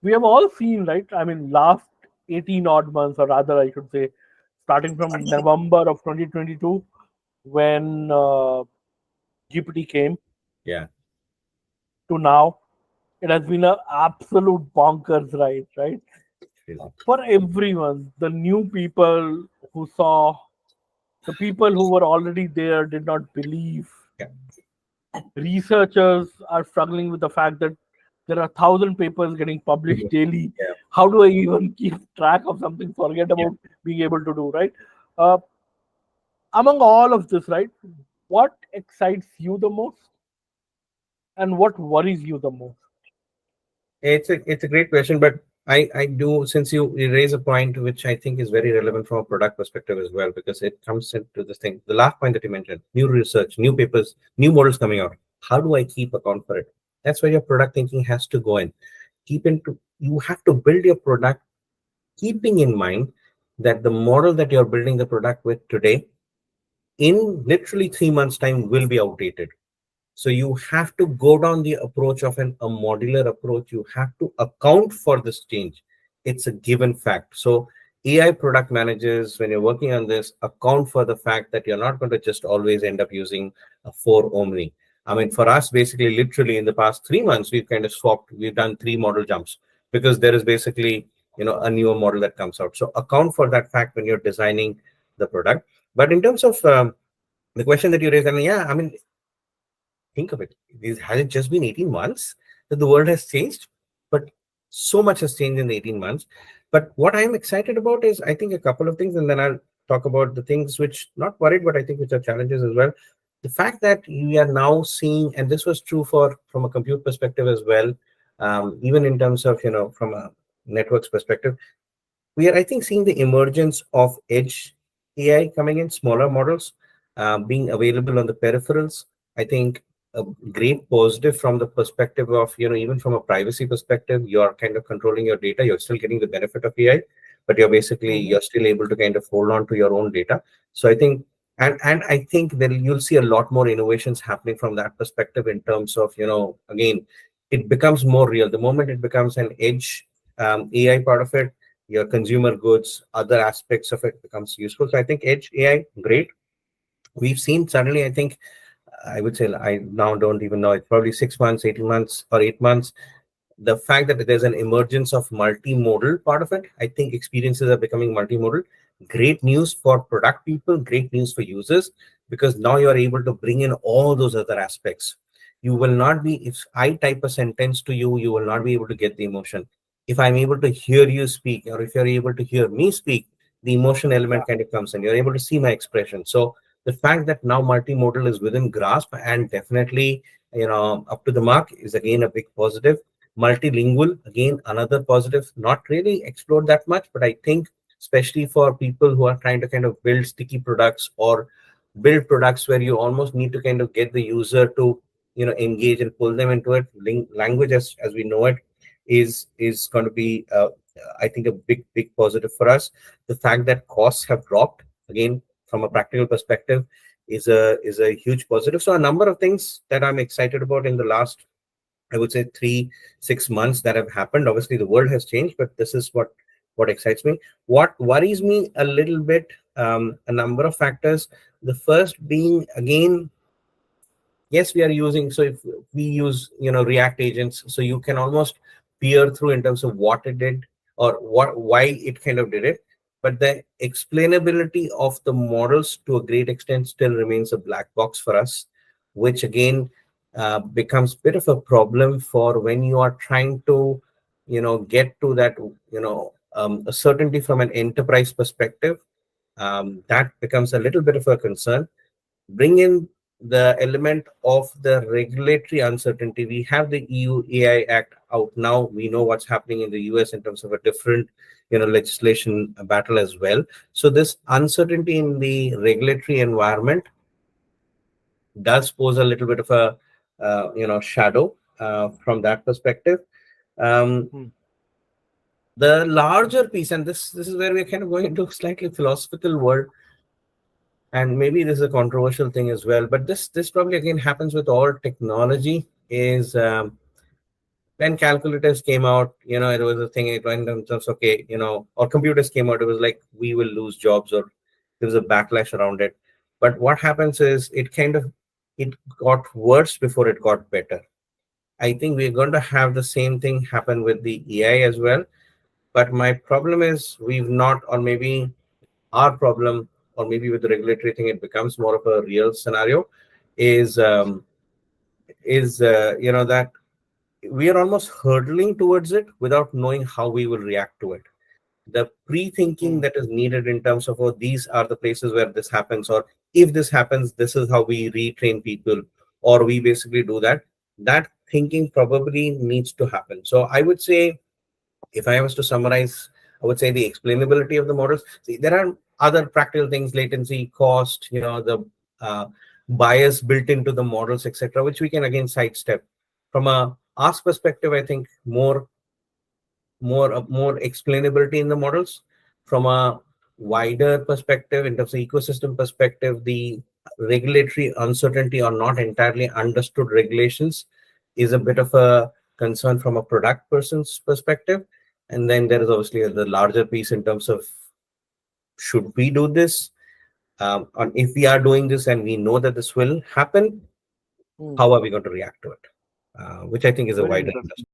we have all seen, right? I mean, last 18 odd months, or rather, I should say, starting from November of 2022, when GPT came, Yeah. to now, it has been an absolute bonkers ride, right? Crazy. For everyone, the new people who saw, the people who were already there did not believe. Yeah. Researchers are struggling with the fact that there are 1,000 papers getting published Mhm. daily. Yeah. How do I even keep track of something? Forget Yeah. about being able to do, right? Uh, Among all of this, right? What excites you the most, and what worries you the most? It's a great question, but I do, since you raise a point which I think is very relevant from a product perspective as well, because it comes into this thing. The last point that you mentioned, new research, new papers, new models coming out. How do I keep account for it? That's where your product thinking has to go in. You have to build your product keeping in mind that the model that you're building the product with today, in literally 3 months' time, will be outdated. So you have to go down the approach of a modular approach. You have to account for this change. It's a given fact. So AI product managers, when you're working on this, account for the fact that you're not going to just always end up using a 4 Omni. I mean, for us, basically, literally in the past 3 months, we've kind of swapped. We've done 3 model jumps because there is basically, a newer model that comes out. So account for that fact when you're designing the product. But in terms of the question that you raised, I mean, yeah, I mean, think of it. Has it just been 18 months that the world has changed? But so much has changed in the 18 months. But what I'm excited about is, I think, a couple of things, and then I'll talk about the things which, not worried, but I think which are challenges as well. The fact that we are now seeing, and this was true from a compute perspective as well, even in terms of, from a networks perspective, we are, I think, seeing the emergence of edge AI coming in, smaller models being available on the peripherals. I think a great positive from the perspective of, even from a privacy perspective, you're kind of controlling your data. You're still getting the benefit of AI, but you're still able to kind of hold on to your own data. So I think, and I think that you'll see a lot more innovations happening from that perspective in terms of, again, it becomes more real. The moment it becomes an edge AI part of it, your consumer goods, other aspects of it becomes useful. So I think edge AI, great. We've seen suddenly, I think, I would say, I now don't even know, it's probably 6 months, 18 months, or 8 months. The fact that there's an emergence of multimodal part of it, I think experiences are becoming multimodal. Great news for product people, great news for users, because now you're able to bring in all those other aspects. You will not be, if I type a sentence to you, you will not be able to get the emotion. If I'm able to hear you speak, or if you're able to hear me speak, the emotion Yeah, element kind of comes in. You're able to see my expression. So the fact that now multimodal is within grasp and definitely, up to the mark, is again a big positive. Multilingual, again, another positive, not really explored that much, but I think especially for people who are trying to kind of build sticky products or build products where you almost need to kind of get the user to, engage and pull them into it. Language as we know it is going to be, I think, a big positive for us. The fact that costs have dropped, again, from a practical perspective, is a huge positive. So a number of things that I'm excited about in the last, I would say, 3 6 months that have happened. Obviously, the world has changed, but this is what excites me. What worries me a little bit, a number of factors. The first being, again, yes, we are using. So if we use, React agents, so you can almost peer through in terms of what it did or why it kind of did it. But the explainability of the models to a great extent still remains a black box for us, which again becomes a bit of a problem for when you are trying to, get to that, a certainty from an enterprise perspective. That becomes a little bit of a concern. Bring in the element of the regulatory uncertainty. We have the EU AI Act out now. We know what's happening in the US in terms of a different, legislation battle as well. So this uncertainty in the regulatory environment does pose a little bit of a, shadow from that perspective. Um, Hmm. the larger piece, and this is where we're kind of going into a slightly philosophical world, and maybe this is a controversial thing as well, but this probably again happens with all technology, is when calculators came out, it was a thing. It went in terms, okay, or computers came out. It was like we will lose jobs, or there was a backlash around it. But what happens is it got worse before it got better. I think we're going to have the same thing happen with the AI as well. But my problem is we've not, or maybe our problem, or maybe with the regulatory thing, it becomes more of a real scenario. Is that we are almost hurtling towards it without knowing how we will react to it. The pre-thinking Mm. that is needed in terms of, oh, these are the places where this happens, or if this happens, this is how we retrain people, or we basically do that. That thinking probably needs to happen. So I would say, if I was to summarize, I would say the explainability of the models. See, there are other practical things, latency, cost, the uh, bias built into the models, etc., which we can again sidestep. From a ask perspective, I think more explainability in the models. From a wider perspective, in terms of ecosystem perspective, the regulatory uncertainty or not entirely understood regulations is a bit of a concern from a product person's perspective. And then there is obviously the larger piece in terms of, should we do this, and if we are doing this and we know that this will happen, Mm. how are we going to react to it, which I think is a Very wider interesting.